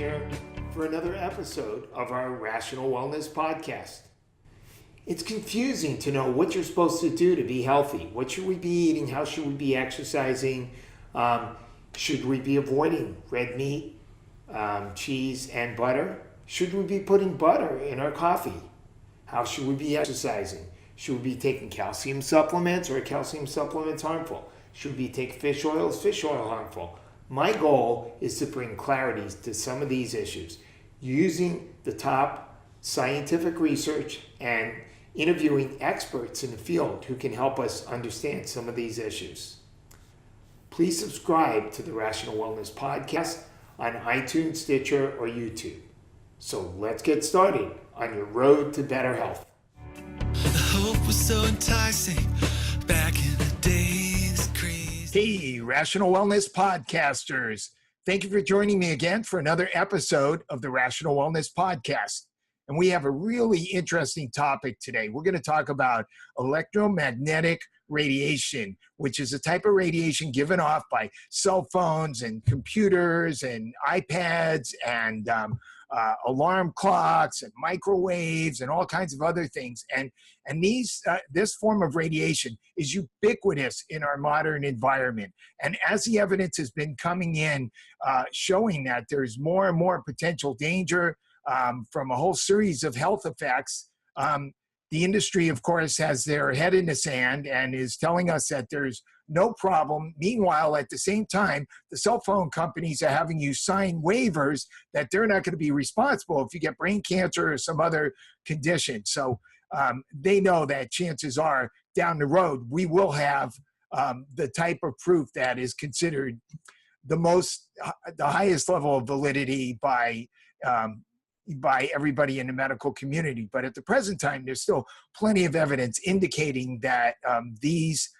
here for another episode of our Rational Wellness Podcast. It's confusing to know what you're supposed to do to be healthy. What should we be eating? How should we be exercising? Should we be avoiding red meat, cheese, and butter? Should we be putting butter in our coffee? How should we be exercising? Should we be taking calcium supplements, or are calcium supplements harmful? Should we take fish oil? Is fish oil harmful? My goal is to bring clarity to some of these issues using the top scientific research and interviewing experts in the field who can help us understand some of these issues. Please subscribe to the Rational Wellness Podcast on iTunes, Stitcher, or YouTube. So let's get started on your road to better health. The hope was so enticing back in the days. Crazy. Hey, Rational Wellness Podcasters. Thank you for joining me again for another episode of the Rational Wellness Podcast. And we have a really interesting topic today. We're going to talk about electromagnetic radiation, which is a type of radiation given off by cell phones and computers and iPads and alarm clocks and microwaves and all kinds of other things. And this form of radiation is ubiquitous in our modern environment. And as the evidence has been coming in, showing that there's more and more potential danger from a whole series of health effects, the industry, of course, has their head in the sand and is telling us that there's no problem. Meanwhile, at the same time, the cell phone companies are having you sign waivers that they're not going to be responsible if you get brain cancer or some other condition. So they know that chances are down the road, we will have the type of proof that is considered the highest level of validity by everybody in the medical community. But at the present time, there's still plenty of evidence indicating that this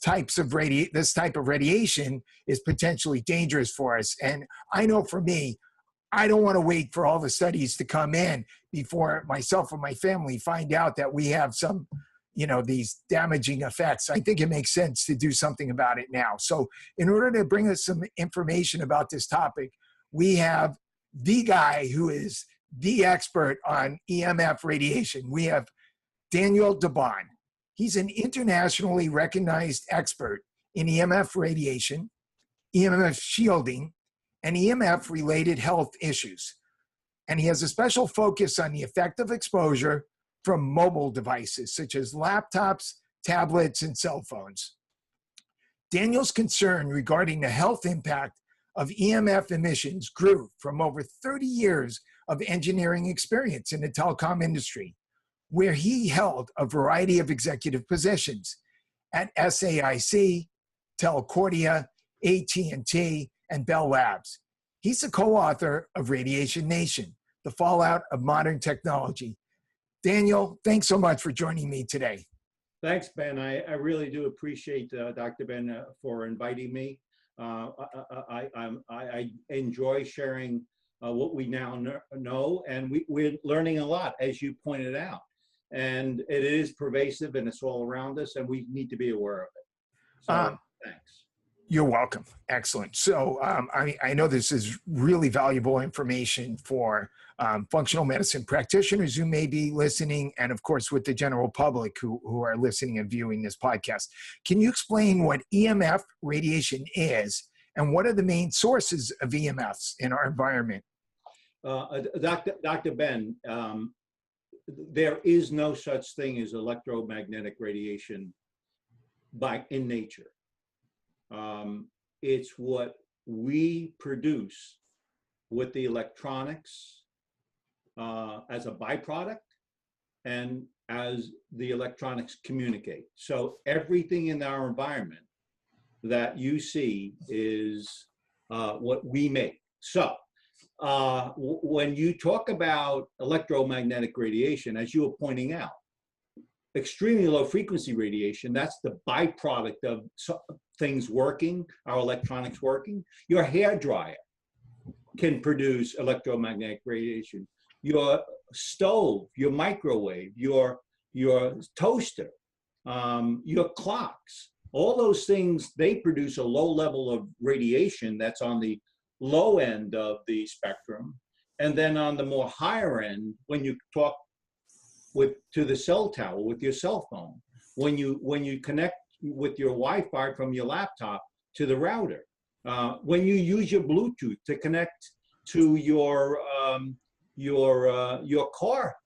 type of radiation is potentially dangerous for us. And I know for me, I don't want to wait for all the studies to come in before myself and my family find out that we have some, these damaging effects. I think it makes sense to do something about it now. So in order to bring us some information about this topic, we have the guy who is the expert on EMF radiation. We have Daniel Debaun. He's an internationally recognized expert in EMF radiation, EMF shielding, and EMF-related health issues. And he has a special focus on the effect of exposure from mobile devices, such as laptops, tablets, and cell phones. Daniel's concern regarding the health impact of EMF emissions grew from over 30 years of engineering experience in the telecom industry, where he held a variety of executive positions at SAIC, Telcordia, AT&T, and Bell Labs. He's a co-author of Radiation Nation, The Fallout of Modern Technology. Daniel, thanks so much for joining me today. Thanks, Ben. I really do appreciate Dr. Ben for inviting me. I enjoy sharing what we now know, and we're learning a lot, as you pointed out. And it is pervasive, and it's all around us, and we need to be aware of it. So, thanks. You're welcome. Excellent. So I know this is really valuable information for functional medicine practitioners who may be listening, and of course with the general public who are listening and viewing this podcast. Can you explain what EMF radiation is, and what are the main sources of EMFs in our environment? Dr. Ben, there is no such thing as electromagnetic radiation in nature. It's what we produce with the electronics as a byproduct and as the electronics communicate. So everything in our environment that you see is what we make. So when you talk about electromagnetic radiation, as you were pointing out, extremely low frequency radiation, that's the byproduct of things working, our electronics working. Your hair dryer can produce electromagnetic radiation. Your stove, your microwave, your toaster, your clocks, all those things, they produce a low level of radiation that's on the low end of the spectrum. And then on the more higher end, when you talk to the cell tower with your cell phone, when you connect with your Wi-Fi from your laptop to the router, when you use your Bluetooth to connect to your car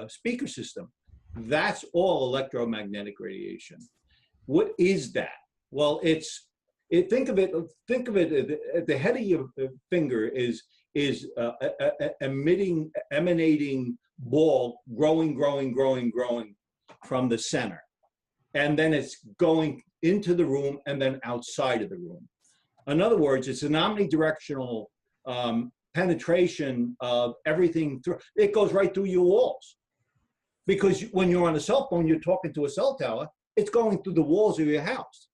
speaker system, that's all electromagnetic radiation. What is that? Well, think of it at the head of your finger is emanating ball growing from the center, and then it's going into the room and then outside of the room. In other words, it's an omnidirectional penetration of everything through. It goes right through your walls, because when you're on a cell phone, you're talking to a cell tower. It's going through the walls of your house,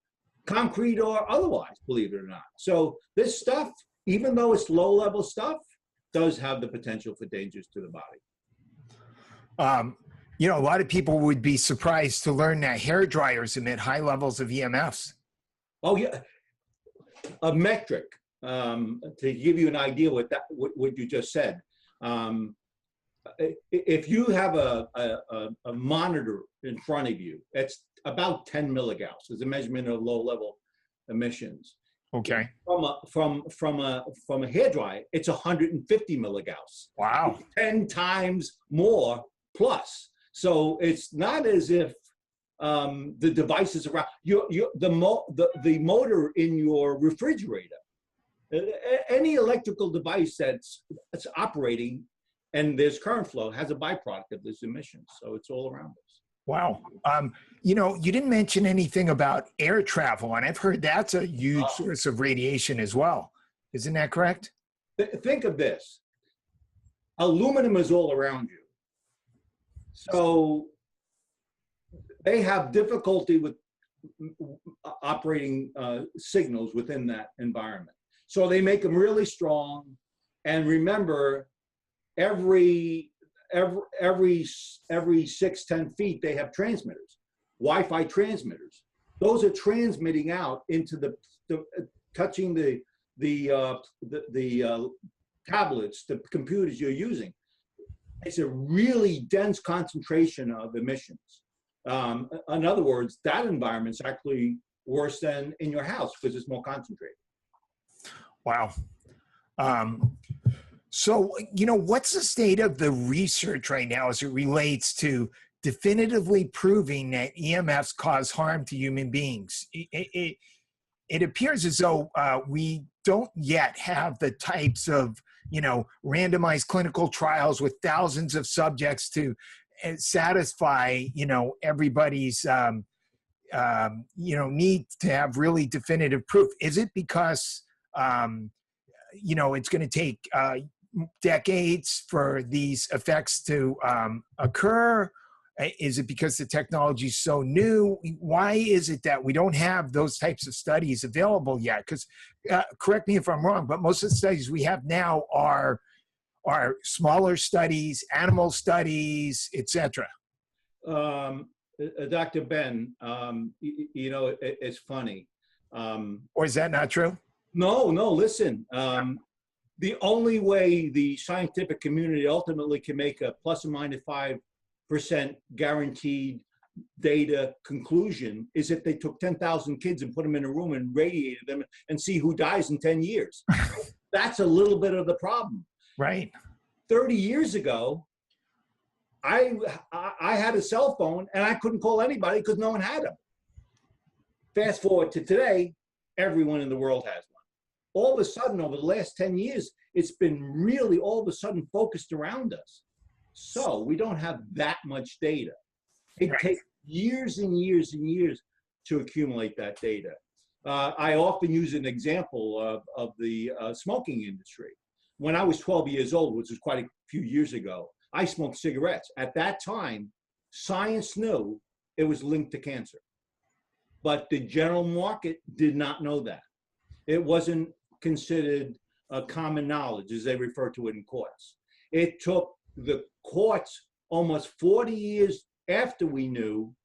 concrete or otherwise, believe it or not. So this stuff, even though it's low-level stuff, does have the potential for dangers to the body. You know, a lot of people would be surprised to learn that hair dryers emit high levels of EMFs. Oh yeah, a metric to give you an idea what you just said. If you have a monitor in front of you, it's about 10 milligauss is a measurement of low-level emissions. Okay. From a hairdryer, it's 150 milligauss. Wow. 10 times more plus. So it's not as if the device is around. The motor in your refrigerator, any electrical device that's operating and there's current flow has a byproduct of this emission. So it's all around us. Wow. You know, you didn't mention anything about air travel, and I've heard that's a huge source of radiation as well. Isn't that correct? Think of this. Aluminum is all around you. So they have difficulty with operating signals within that environment. So they make them really strong. And remember, every 6-10 feet, they have transmitters, Wi-Fi transmitters. Those are transmitting out into touching the tablets, the computers you're using. It's a really dense concentration of emissions. In other words, that environment's actually worse than in your house because it's more concentrated. Wow. So, you know, what's the state of the research right now as it relates to definitively proving that EMFs cause harm to human beings? It appears as though we don't yet have the types of, you know, randomized clinical trials with thousands of subjects to satisfy, you know, everybody's, you know, need to have really definitive proof. Is it because, you know, it's going to take decades for these effects to occur? Is it because the technology is so new? Why is it that we don't have those types of studies available yet? Because correct me if I'm wrong, but most of the studies we have now are smaller studies, animal studies, etc. Dr. Ben, you know, it's funny. Or is that not true? No, listen. The only way the scientific community ultimately can make a plus or minus 5% guaranteed data conclusion is if they took 10,000 kids and put them in a room and radiated them and see who dies in 10 years. That's a little bit of the problem. Right. 30 years ago, I had a cell phone and I couldn't call anybody because no one had them. Fast forward to today, everyone in the world has one. All of a sudden, over the last 10 years, it's been really all of a sudden focused around us. So we don't have that much data. It takes years and years and years to accumulate that data. I often use an example of the smoking industry. When I was 12 years old, which was quite a few years ago, I smoked cigarettes. At that time, science knew it was linked to cancer. But the general market did not know that. It wasn't considered common knowledge, as they refer to it in courts. It took the courts almost 40 years after we knew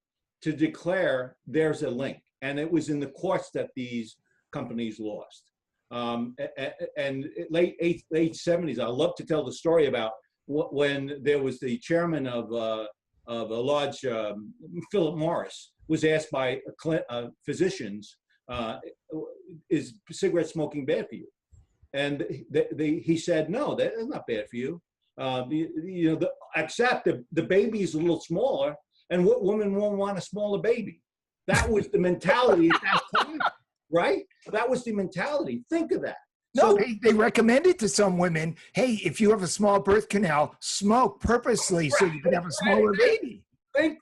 to declare there's a link. And it was in the courts that these companies lost. And late 70s. I love to tell the story about when there was the chairman of a large, Philip Morris, was asked by physicians, is cigarette smoking bad for you? And he said, no, that is not bad for you. Except the baby is a little smaller, and what woman won't want a smaller baby? That was the mentality at that time, right? That was the mentality. Think of that. No, they recommended to some women, hey, if you have a small birth canal, smoke purposely so you can have a smaller baby.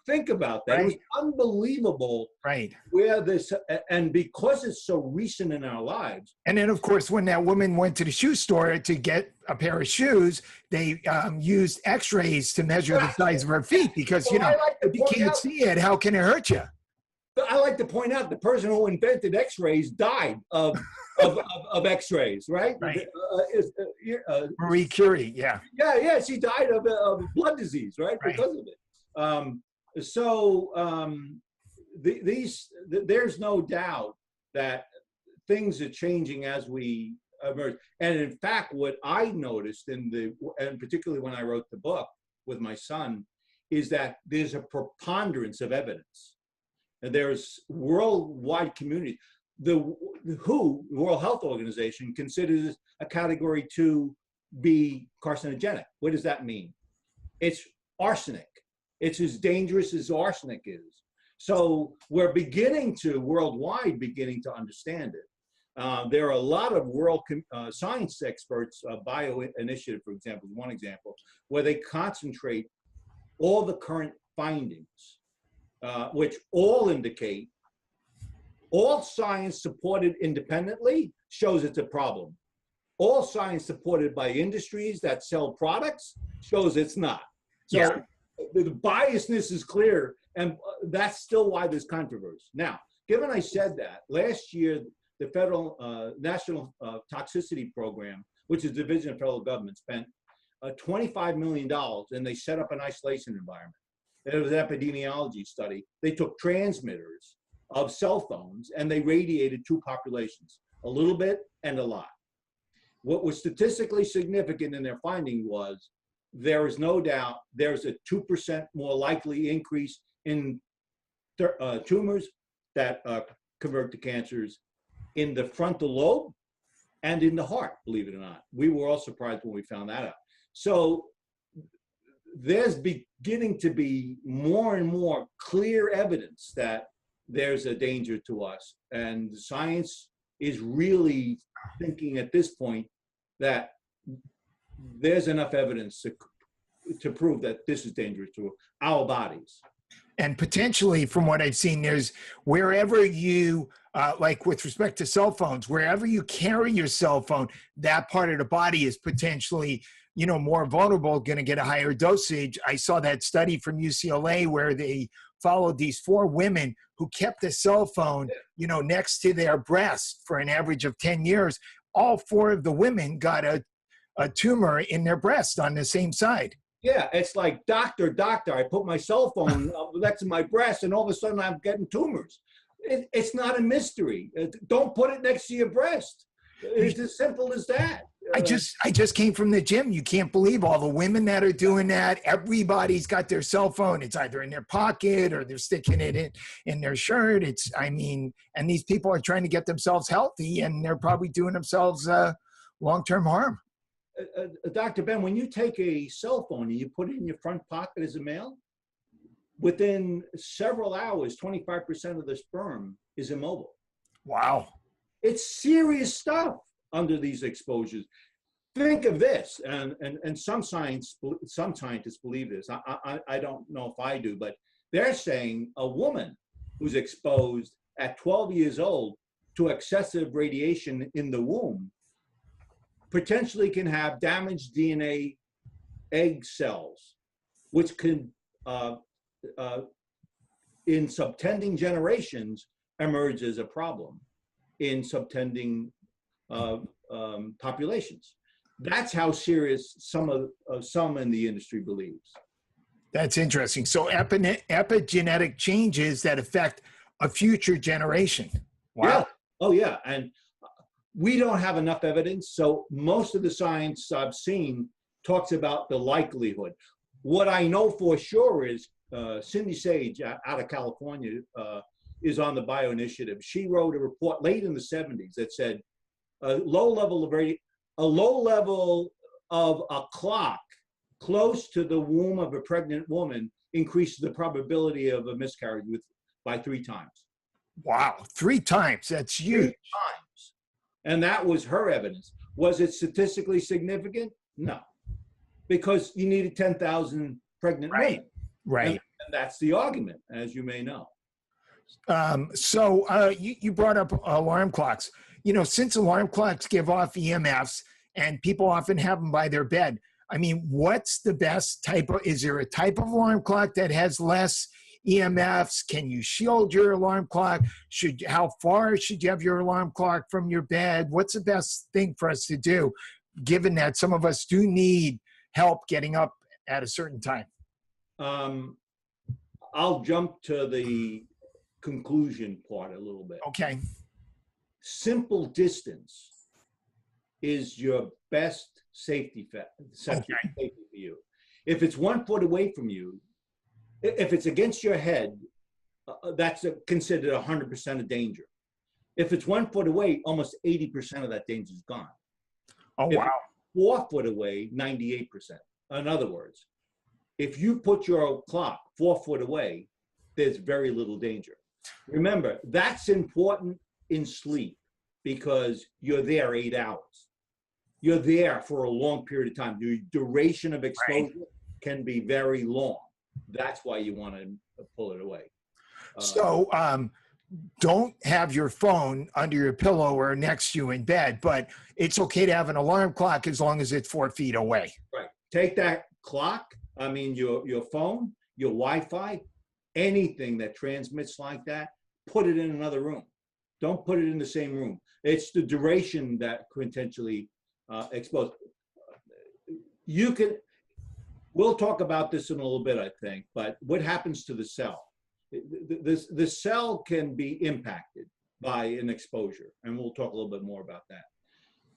Think about that. Right. It was unbelievable. Right. Where this, and because it's so recent in our lives. And then, of course, when that woman went to the shoe store to get a pair of shoes, they used X-rays to measure the size of her feet because, if you can't see it, how can it hurt you? I like to point out the person who invented X-rays died of X-rays, right? Right. Marie Curie, yeah. Yeah, she died of blood disease, right? Because of it. There's no doubt that things are changing as we emerge. And in fact, what I noticed and particularly when I wrote the book with my son, is that there's a preponderance of evidence. And there's worldwide community. The WHO, the World Health Organization, considers a category 2 be carcinogenic. What does that mean? It's arsenic. It's as dangerous as arsenic is. So we're worldwide beginning to understand it. There are a lot of world science experts, Bio Initiative, for example, is one example, where they concentrate all the current findings, which all indicate all science supported independently shows it's a problem. All science supported by industries that sell products shows it's not. So the biasness is clear, and that's still why there's controversy. Now, given I said that, last year, the Federal National Toxicity Program, which is a division of federal government, spent $25 million, and they set up an isolation environment. It was an epidemiology study. They took transmitters of cell phones and they radiated 2 populations, a little bit and a lot. What was statistically significant in their finding was there is no doubt there's a 2% more likely increase in tumors that convert to cancers in the frontal lobe and in the heart, believe it or not. We were all surprised when we found that out. So there's beginning to be more and more clear evidence that there's a danger to us. And science is really thinking at this point that there's enough evidence to prove that this is dangerous to our bodies. And potentially, from what I've seen, there's wherever you, like with respect to cell phones, wherever you carry your cell phone, that part of the body is potentially, more vulnerable, going to get a higher dosage. I saw that study from UCLA where they followed these 4 women who kept a cell phone, next to their breast for an average of 10 years. All 4 of the women got a tumor in their breast on the same side. Yeah, it's like, doctor, I put my cell phone next to my breast and all of a sudden I'm getting tumors. It's not a mystery. Don't put it next to your breast. It's as simple as that. I just came from the gym. You can't believe all the women that are doing that. Everybody's got their cell phone. It's either in their pocket or they're sticking it in their shirt. And these people are trying to get themselves healthy, and they're probably doing themselves long-term harm. Dr. Ben, when you take a cell phone and you put it in your front pocket as a male, within several hours, 25% of the sperm is immobile. Wow. It's serious stuff under these exposures. Think of this, and some scientists believe this. I don't know if I do, but they're saying a woman who's exposed at 12 years old to excessive radiation in the womb potentially can have damaged DNA egg cells, which can, in subtending generations, emerge as a problem in subtending populations. That's how serious some in the industry believes. That's interesting. So epigenetic changes that affect a future generation. Wow. Yeah. Oh yeah. And We don't have enough evidence, so most of the science I've seen talks about the likelihood. What I know for sure is Cindy Sage out of California is on the Bio Initiative. She wrote a report late in the 70s that said a low level of a clock close to the womb of a pregnant woman increases the probability of a miscarriage by 3 times. Wow, 3 times. That's huge. 3 times. And that was her evidence. Was it statistically significant? No, because you needed 10,000 pregnant women. Right. And that's the argument, as you may know. So you brought up alarm clocks. You know, since alarm clocks give off EMFs and people often have them by their bed, I mean, what's the best type of, is there a type of alarm clock that has less EMFs? Can you shield your alarm clock? How far should you have your alarm clock from your bed? What's the best thing for us to do, given that some of us do need help getting up at a certain time? I'll jump to the conclusion part a little bit. Okay. Simple distance is your best safety for you. If it's 1 foot away from you, if it's against your head, that's considered 100% of danger. If it's 1 foot away, almost 80% of that danger is gone. Oh, if wow. 4 foot away, 98%. In other words, if you put your clock 4 foot away, there's very little danger. Remember, that's important in sleep because you're there 8 hours. You're there for a long period of time. The duration of exposure can be very long. That's why you want to pull it away. So don't have your phone under your pillow or next to you in bed, but it's okay to have an alarm clock as long as it's 4 feet away. Right. Take that clock, I mean, your phone, your Wi-Fi, anything that transmits like that, put it in another room. Don't put it in the same room. It's the duration that potentially exposed. We'll talk about this in a little bit, I think, but what happens to the cell? The cell can be impacted by an exposure, and we'll talk a little bit more about that.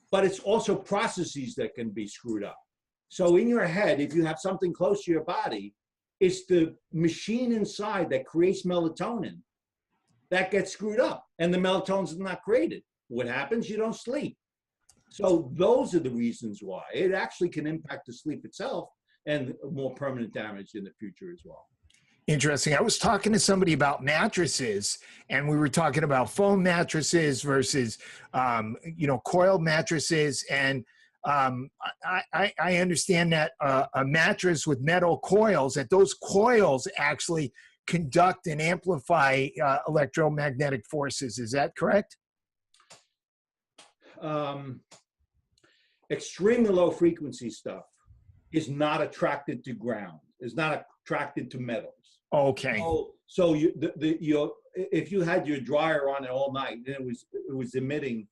But it's also processes that can be screwed up. So in your head, if you have something close to your body, it's the machine inside that creates melatonin that gets screwed up, and the melatonin's not created. What happens? You don't sleep. So those are the reasons why. It actually can impact the sleep itself and more permanent damage in the future as well. Interesting. I was talking to somebody about mattresses, and we were talking about foam mattresses versus, coiled mattresses. And I understand that a mattress with metal coils, that those coils actually conduct and amplify electromagnetic forces. Is that correct? Extremely low frequency stuff is not attracted to ground, is not attracted to metals. Okay. So if you had your dryer on it all night and it was emitting,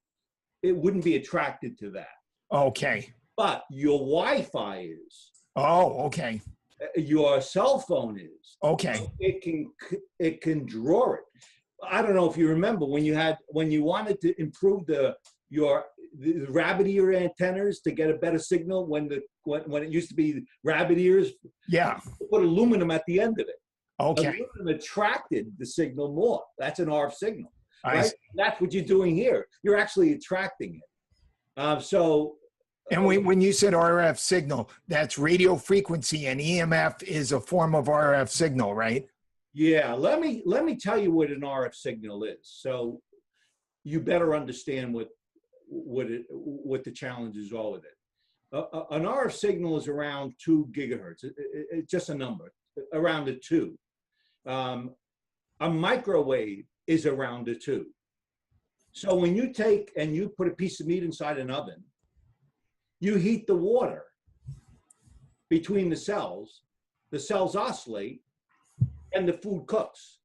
it wouldn't be attracted to that. Okay. But your Wi-Fi is. Oh, okay. Your cell phone is. Okay. So it can draw it. I don't know if you remember when you wanted to improve the rabbit ear antennas to get a better signal when it used to be rabbit ears. Yeah. Put aluminum at the end of it. Okay. Aluminum attracted the signal more. That's an RF signal. Right? That's what you're doing here. You're actually attracting it. And when you said RF signal, that's radio frequency, and EMF is a form of RF signal, right? Yeah. Let me tell you what an RF signal is. So you better understand what the challenges are with it. An RF signal is around 2 gigahertz. It's just a number, around a 2. A microwave is around a 2. So when you take and you put a piece of meat inside an oven, you heat the water between the cells oscillate, and the food cooks.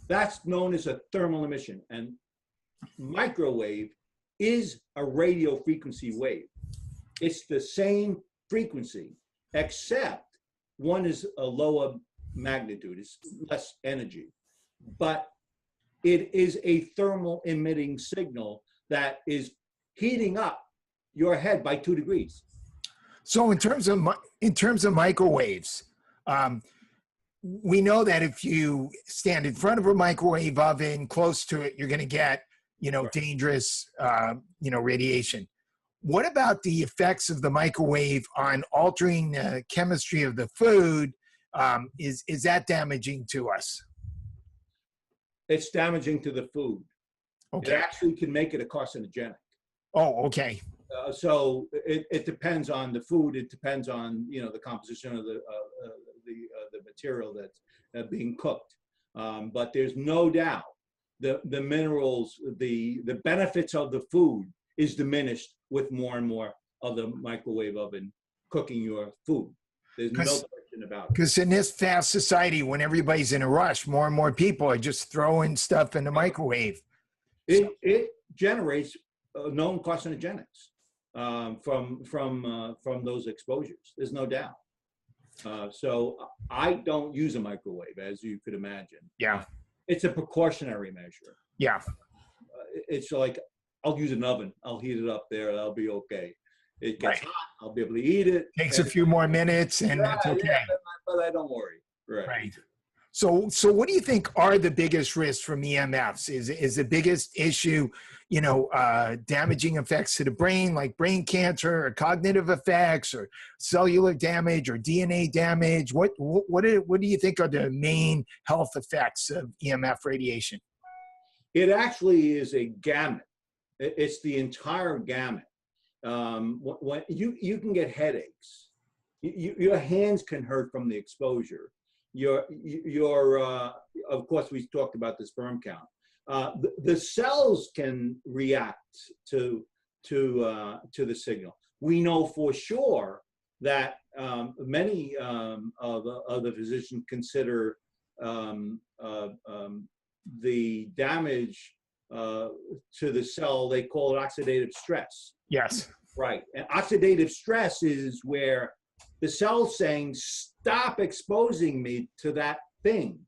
That's known as a thermal emission. And microwave is a radio frequency wave. It's the same frequency, except one is a lower magnitude, it's less energy. But it is a thermal emitting signal that is heating up your head by 2 degrees. So in terms of microwaves, we know that if you stand in front of a microwave oven close to it, you're going to get, Right. dangerous, radiation. What about the effects of the microwave on altering the chemistry of the food? Is that damaging to us? It's damaging to the food. Okay. It actually can make it a carcinogenic. Oh, okay. So it depends on the food. It depends on the composition of the material that's being cooked. But there's no doubt the minerals, the benefits of the food is diminished with more and more of the microwave oven cooking your food. There's no question about it. Because in this fast society, when everybody's in a rush, more and more people are just throwing stuff in the microwave. It generates known carcinogenics from those exposures. There's no doubt. So I don't use a microwave, as you could imagine. Yeah. It's a precautionary measure. Yeah. It's like, I'll use an oven. I'll heat it up there. That'll be okay. It gets hot. I'll be able to eat it. Takes a few more minutes, and that's okay. Yeah, but I don't worry. Right. So what do you think are the biggest risks from EMFs? Is the biggest issue, damaging effects to the brain, like brain cancer, or cognitive effects, or cellular damage, or DNA damage? What do you think are the main health effects of EMF radiation? It actually is a gamut. It's the entire gamut. When you can get headaches, your hands can hurt from the exposure. Of course, we talked about the sperm count. The cells can react to the signal. We know for sure that many of the physicians consider the damage to the cell. They call it oxidative stress. Yes. Right. And oxidative stress is where the cell's saying, stop exposing me to that thing.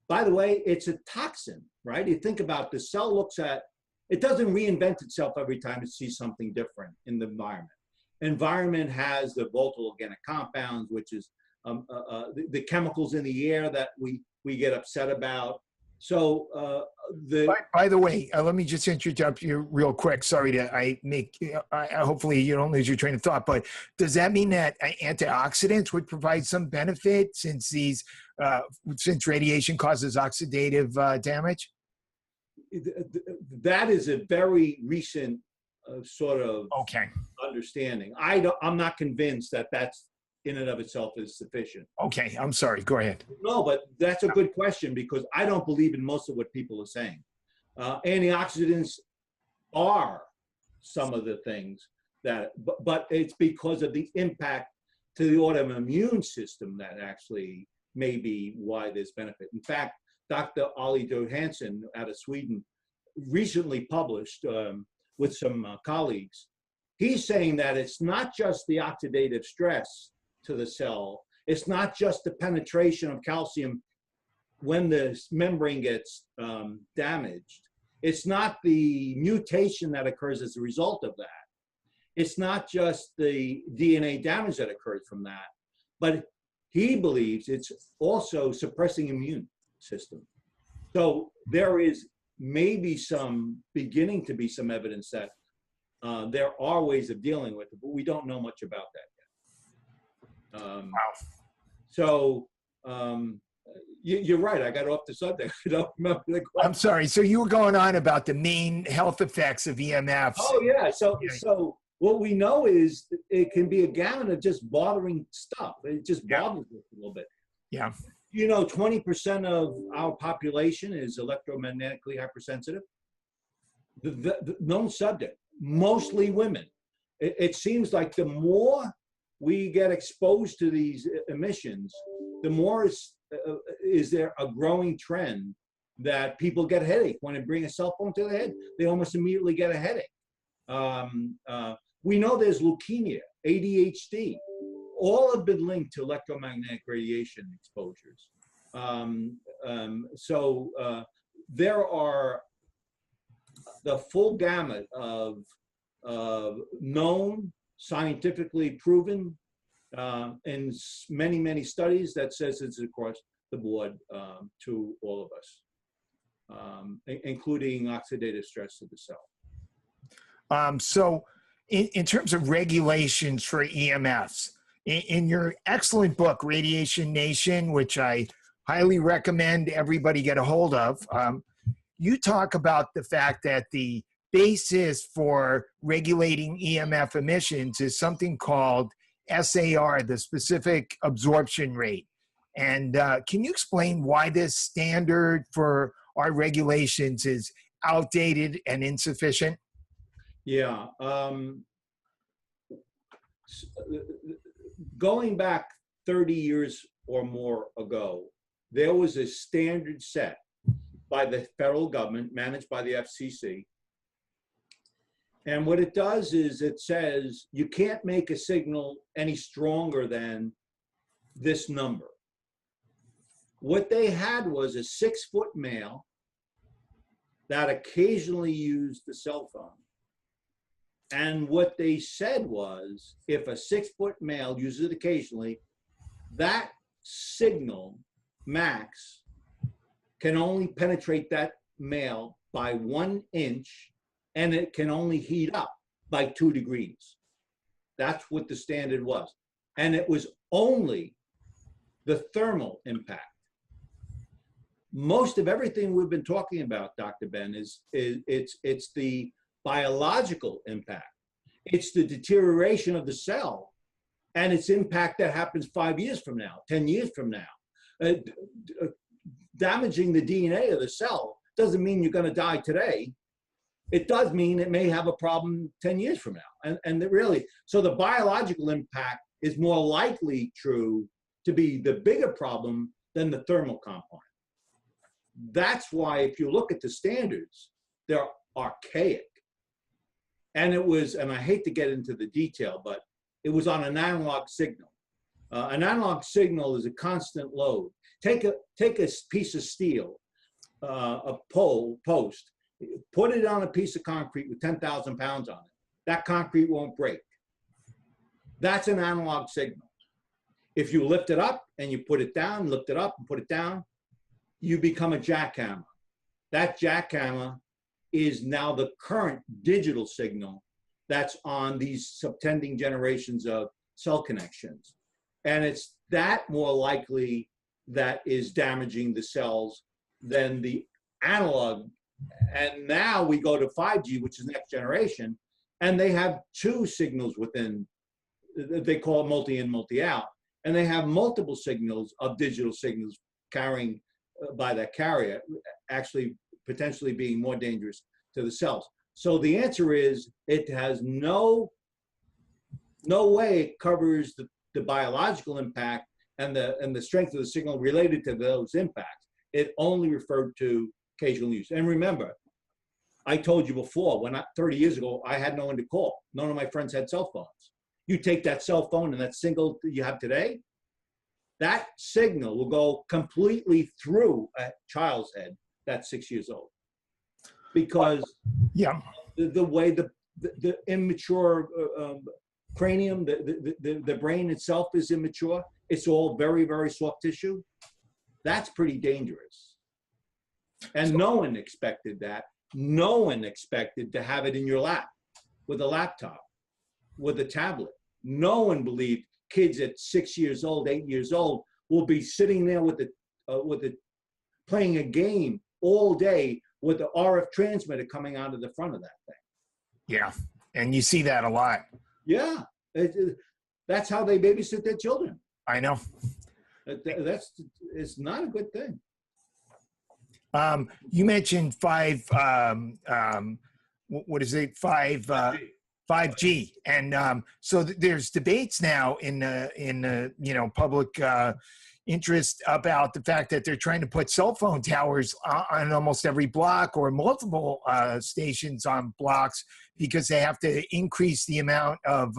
By the way, it's a toxin, right? You think about the cell looks at, it doesn't reinvent itself every time it sees something different in the environment. Environment has the volatile organic compounds, which is the chemicals in the air that we get upset about. So By the way, let me just interrupt you real quick. Sorry hopefully you don't lose your train of thought, but does that mean that antioxidants would provide some benefit since radiation causes oxidative damage? That is a very recent sort of understanding. I'm not convinced that that's in and of itself is sufficient. Okay, I'm sorry. Go ahead. No, but that's a good question because I don't believe in most of what people are saying. Antioxidants are some of the things but it's because of the impact to the autoimmune system that actually may be why there's benefit. In fact, Dr. Ali Johansson out of Sweden recently published with some colleagues, he's saying that it's not just the oxidative stress to the cell. It's not just the penetration of calcium when the membrane gets damaged. It's not the mutation that occurs as a result of that. It's not just the DNA damage that occurs from that, but he believes it's also suppressing immune system. So there is maybe beginning to be some evidence that there are ways of dealing with it, but we don't know much about that yet. Wow. So you're right. I got off the subject. I don't remember the question. I'm sorry. So you were going on about the main health effects of EMFs. Oh yeah. So what we know is it can be a gamut of just bothering stuff. It just bothers us a little bit. Yeah. 20% of our population is electromagnetically hypersensitive. The known subject, mostly women. It seems like the more we get exposed to these emissions, the more is there a growing trend that people get a headache. When they bring a cell phone to the head, they almost immediately get a headache. We know there's leukemia, ADHD, all have been linked to electromagnetic radiation exposures. So there are the full gamut of known, scientifically proven in many, many studies that says it's across the board to all of us, including oxidative stress to the cell. So in terms of regulations for EMFs, in your excellent book, Radiation Nation, which I highly recommend everybody get a hold of, you talk about the fact that the basis for regulating EMF emissions is something called SAR, the specific absorption rate. And can you explain why this standard for our regulations is outdated and insufficient? Yeah. Going back 30 years or more ago, there was a standard set by the federal government, managed by the FCC. And what it does is it says you can't make a signal any stronger than this number. What they had was a 6-foot male that occasionally used the cell phone. And what they said was, if a 6-foot male uses it occasionally, that signal, max, can only penetrate that male by 1 inch, and it can only heat up by 2 degrees. That's what the standard was. And it was only the thermal impact. Most of everything we've been talking about, Dr. Ben, it's the biological impact. It's the deterioration of the cell and its impact that happens 5 years from now, 10 years from now. Damaging the DNA of the cell doesn't mean you're going to die today. It does mean it may have a problem 10 years from now. And really, so the biological impact is more likely true to be the bigger problem than the thermal component. That's why if you look at the standards, they're archaic. And it was, and I hate to get into the detail, but it was on an analog signal. An analog signal is a constant load. Take a piece of steel, a post, put it on a piece of concrete with 10,000 pounds on it. That concrete won't break. That's an analog signal. If you lift it up and you put it down, lift it up and put it down, you become a jackhammer. That jackhammer is now the current digital signal that's on these subtending generations of cell connections. And it's that more likely that is damaging the cells than the analog. And now we go to 5G, which is next generation, and they have 2 signals within, they call it multi-in, multi-out, and they have multiple signals of digital signals carrying by that carrier, actually potentially being more dangerous to the cells. So the answer is it has no way it covers the biological impact and the strength of the signal related to those impacts. It only referred to occasional use. And remember, I told you before, 30 years ago, I had no one to call. None of my friends had cell phones. You take that cell phone and that signal that you have today, that signal will go completely through a child's head that's 6 years old. Because the way the immature cranium, the brain itself is immature, it's all very, very soft tissue. That's pretty dangerous. And no one expected that. No one expected to have it in your lap with a laptop, with a tablet. No one believed kids at 6 years old, 8 years old will be sitting there with playing a game all day with the RF transmitter coming out of the front of that thing. Yeah, and you see that a lot. Yeah, that's how they babysit their children. I know. It's not a good thing. You mentioned 5G, and so there's debates now in public interest about the fact that they're trying to put cell phone towers on almost every block or multiple stations on blocks because they have to increase the amount of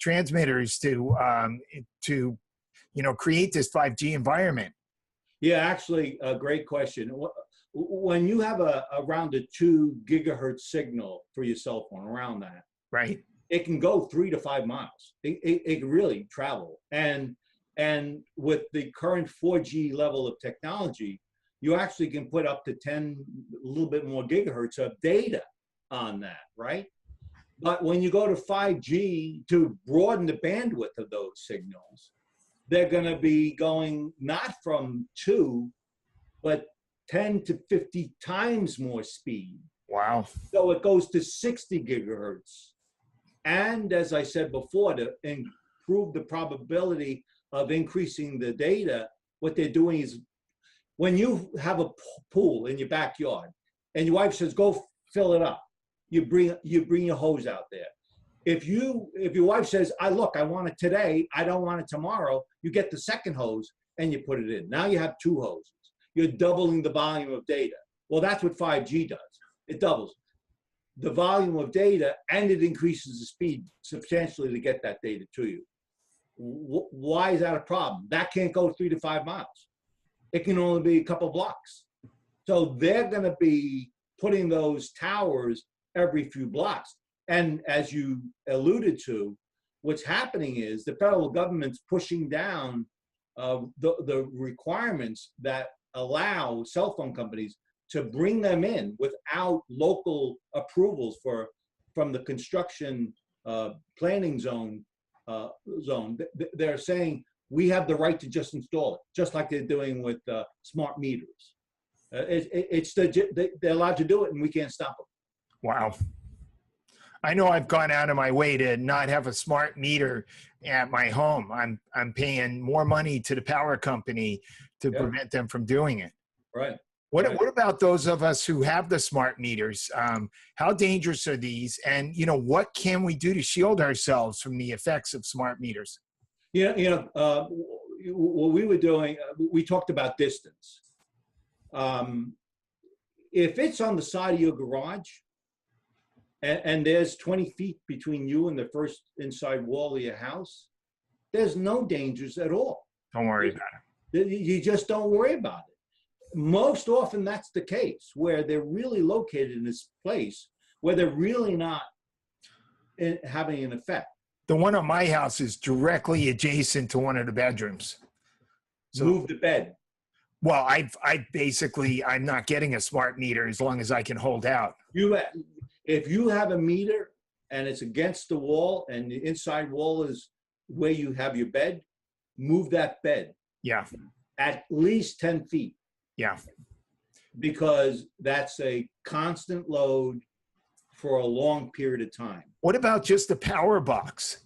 transmitters to create this 5G environment. Yeah, actually, a great question. When you have around a 2 gigahertz signal for your cell phone, around that, Right. It can go 3 to 5 miles. It can really travel. And with the current 4G level of technology, you actually can put up to 10, a little bit more gigahertz of data on that, right? But when you go to 5G, to broaden the bandwidth of those signals, they're going to be going not from 2, but 10 to 50 times more speed. Wow. So it goes to 60 gigahertz. And as I said before, to improve the probability of increasing the data, what they're doing is, when you have a pool in your backyard and your wife says, go fill it up, you bring your hose out there. If your wife says, I want it today, I don't want it tomorrow, you get the second hose and you put it in. Now you have 2 hoses. You're doubling the volume of data. Well, that's what 5G does. It doubles the volume of data, and it increases the speed substantially to get that data to you. Why is that a problem? That can't go 3 to 5 miles. It can only be a couple blocks. So they're going to be putting those towers every few blocks. And as you alluded to, what's happening is the federal government's pushing down the requirements that allow cell phone companies to bring them in without local approvals from the construction planning zone. They're saying we have the right to just install it, just like they're doing with smart meters. They're allowed to do it, and we can't stop them. Wow. I know I've gone out of my way to not have a smart meter at my home. I'm paying more money to the power company to prevent them from doing it. Right. What about those of us who have the smart meters? How dangerous are these? And, what can we do to shield ourselves from the effects of smart meters? What we were doing, we talked about distance. If it's on the side of your garage and there's 20 feet between you and the first inside wall of your house, there's no dangers at all. Don't worry about it. You just don't worry about it. Most often that's the case, where they're really located in this place where they're really not having an effect. The one on my house is directly adjacent to one of the bedrooms. So move the bed. Well, I'm not getting a smart meter as long as I can hold out. If you have a meter and it's against the wall and the inside wall is where you have your bed, move that bed. Yeah. At least 10 feet. Yeah. Because that's a constant load for a long period of time. What about just the power box?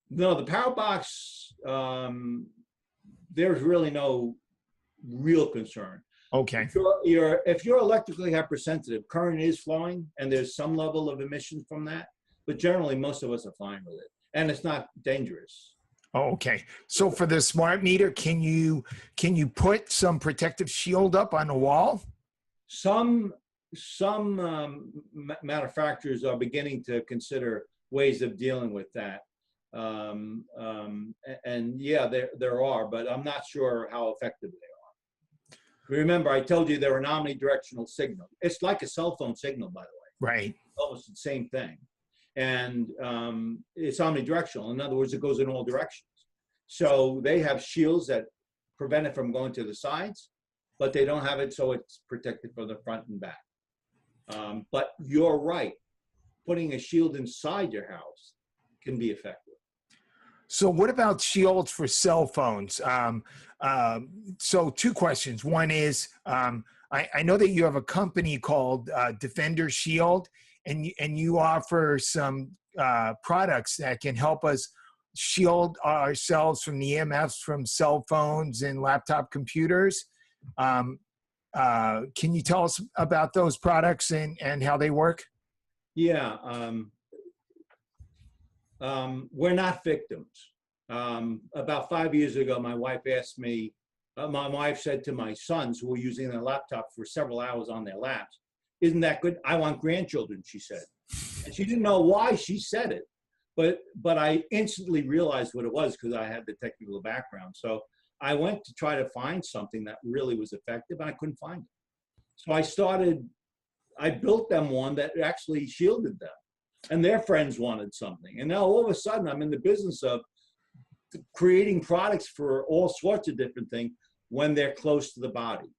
No, the power box, there's really no real concern. Okay. If you're electrically hypersensitive, current is flowing and there's some level of emission from that, but generally most of us are fine with it and it's not dangerous. Oh, okay. So for the smart meter, can you put some protective shield up on the wall? Some manufacturers are beginning to consider ways of dealing with that. And yeah, there are, but I'm not sure how effective they are. Remember, I told you they're an omnidirectional signal. It's like a cell phone signal, by the way. Right. Almost the same thing. And it's omnidirectional. In other words, it goes in all directions. So they have shields that prevent it from going to the sides, but they don't have it so it's protected from the front and back. But you're right. Putting a shield inside your house can be effective. So what about shields for cell phones? So 2 questions. One is, I know that you have a company called Defender Shield, and you offer some products that can help us shield ourselves from the EMFs from cell phones and laptop computers. Can you tell us about those products and how they work? Yeah. We're not victims. About 5 years ago, my wife asked me, my wife said to my sons who were using their laptop for several hours on their laps, "Isn't that good? I want grandchildren," she said. And she didn't know why she said it, but I instantly realized what it was because I had the technical background. So I went to try to find something that really was effective, and I couldn't find it. So I built them one that actually shielded them. and their friends wanted something. And now all of a sudden I'm in the business of creating products for all sorts of different things when they're close to the body.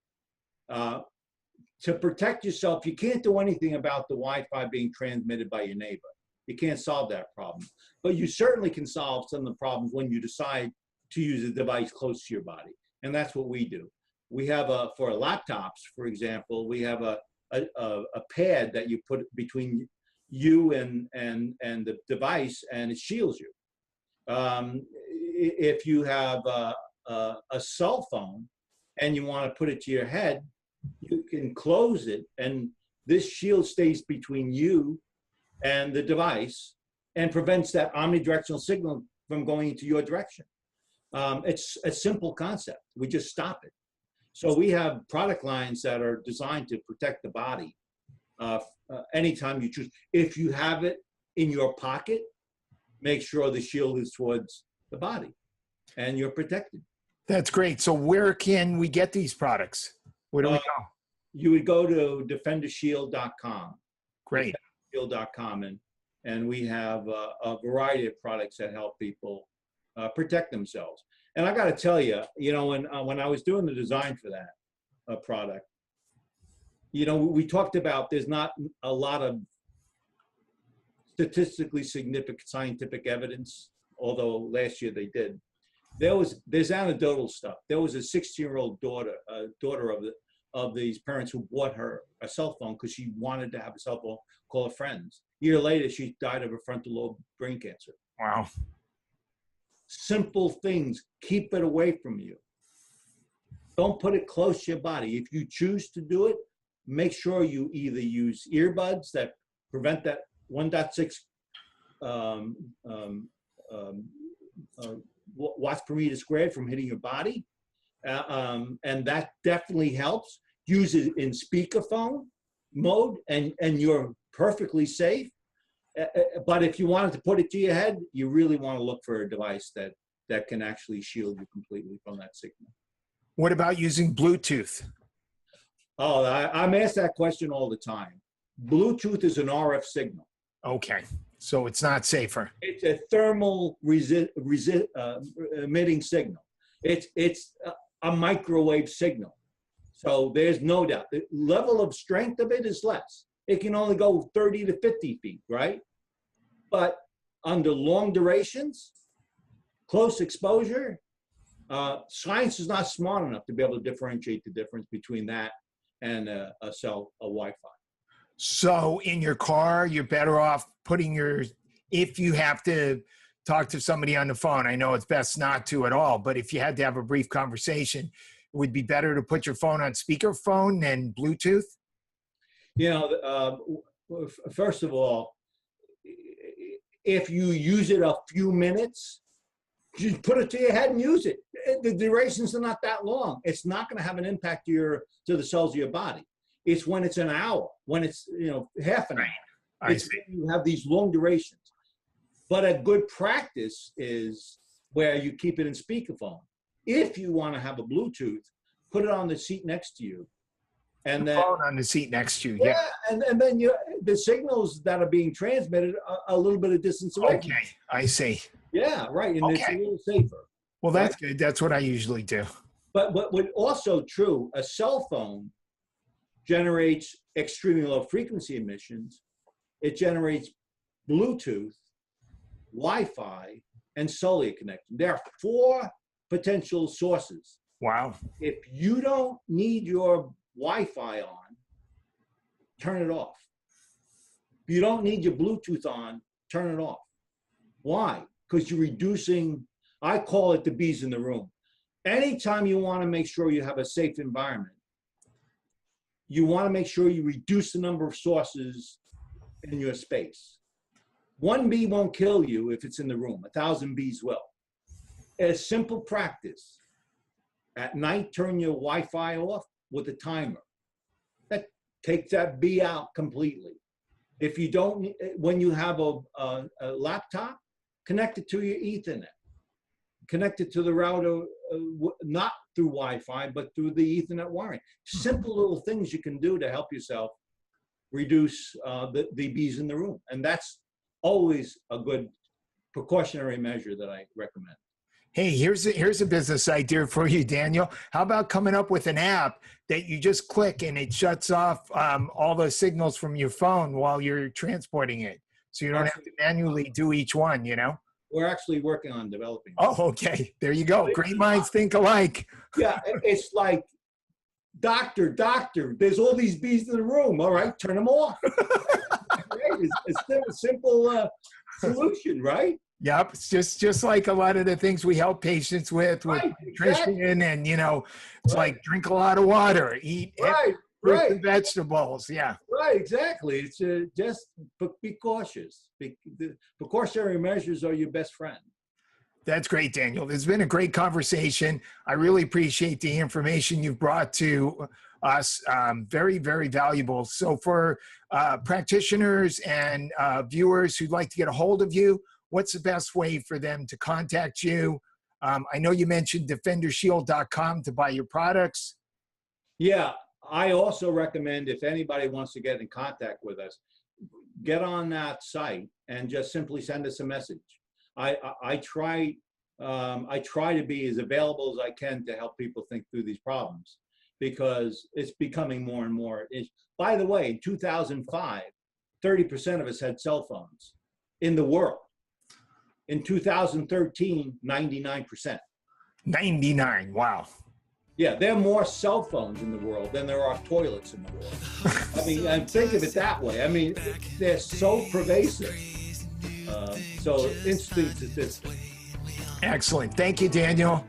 To protect yourself, you can't do anything about the Wi-Fi being transmitted by your neighbor. You can't solve that problem. But you certainly can solve some of the problems when you decide to use a device close to your body. And that's what we do. We have for laptops, for example, we have a pad that you put between you and the device, and it shields you. If you have a cell phone and you want to put it to your head, you can close it, and this shield stays between you and the device and prevents that omnidirectional signal from going into your direction. It's a simple concept. We just stop it. So we have product lines that are designed to protect the body anytime you choose. If you have it in your pocket, make sure the shield is towards the body and you're protected. That's great. So where can we get these products? Where do we go? You would go to defendershield.com. Great. Defendershield.com, and we have a variety of products that help people protect themselves. And I got to tell you, when I was doing the design for that product, we talked about there's not a lot of statistically significant scientific evidence, although last year they did. There's anecdotal stuff. There was a 16-year-old daughter of these parents who bought her a cell phone because she wanted to have a cell phone, call her friends. A year later, she died of a frontal lobe brain cancer. Wow. Simple things. Keep it away from you. Don't put it close to your body. If you choose to do it, make sure you either use earbuds that prevent that 1.6 watts per meter squared from hitting your body. And that definitely helps. Use it in speakerphone mode and you're perfectly safe. But if you wanted to put it to your head, you really want to look for a device that can actually shield you completely from that signal. What about using Bluetooth? Oh, I'm asked that question all the time. Bluetooth is an RF signal. Okay, so it's not safer. It's a thermal emitting signal. It's a microwave signal. So there's no doubt. The level of strength of it is less. It can only go 30 to 50 feet, right? But under long durations, close exposure, science is not smart enough to be able to differentiate the difference between that and a Wi-Fi. So in your car, you're better off putting if you have to talk to somebody on the phone, I know it's best not to at all, but if you had to have a brief conversation, it would be better to put your phone on speakerphone than Bluetooth? First of all, if you use it a few minutes, just put it to your head and use it. The durations are not that long. It's not going to have an impact to the cells of your body. It's when it's an hour, when it's half an hour. You have these long durations. But a good practice is where you keep it in speakerphone. If you want to have a Bluetooth, put it on the seat next to you. And then phone on the seat next to you. Yeah. And then the signals that are being transmitted are a little bit of distance away. Okay, I see. Yeah, right. And it's a little safer. Well, that's good. That's what I usually do. But what also true, a cell phone generates extremely low frequency emissions. It generates Bluetooth, Wi-Fi, and cellular connection. There are 4 potential sources. Wow. If you don't need your Wi-Fi on, turn it off. If you don't need your Bluetooth on, turn it off. Why? Because you're reducing, I call it the bees in the room. Anytime you want to make sure you have a safe environment, you want to make sure you reduce the number of sources in your space. 1 bee won't kill you if it's in the room. 1,000 bees will. A simple practice. At night, turn your Wi-Fi off with a timer. That takes that bee out completely. If you don't, when you have a laptop, connect it to your Ethernet. Connect it to the router, not through Wi-Fi, but through the Ethernet wiring. Simple little things you can do to help yourself reduce the bees in the room. And that's always a good precautionary measure that I recommend. Hey, here's a business idea for you, Daniel. How about coming up with an app that you just click and it shuts off all the signals from your phone while you're transporting it, so you don't have to manually do each one, you know? We're actually working on developing. Oh, okay. There you go. Great minds think alike. Yeah, it's like, doctor, there's all these bees in the room. All right, turn them off. Right? It's a simple solution, right? Yep. It's just like a lot of the things we help patients with Right, nutrition, exactly. and, you know, it's like drink a lot of water, eat fruits and vegetables. Yeah. Right, exactly. It's just be cautious. The precautionary measures are your best friend. That's great, Daniel. It's been a great conversation. I really appreciate the information you've brought to us. Very, very valuable. So for practitioners and viewers who'd like to get a hold of you, what's the best way for them to contact you? I know you mentioned defendershield.com to buy your products. Yeah, I also recommend, if anybody wants to get in contact with us, get on that site and just simply send us a message. I try to be as available as I can to help people think through these problems, because it's becoming more and more. By the way, in 2005, 30% of us had cell phones in the world. In 2013, 99%. 99, wow. Yeah, there are more cell phones in the world than there are toilets in the world. I mean, and think of it that way. I mean, they're so pervasive. So interesting statistics. Excellent. Thank you, Daniel.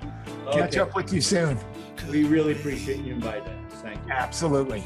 Catch up with you soon. We really appreciate you inviting us. Thank you. Absolutely.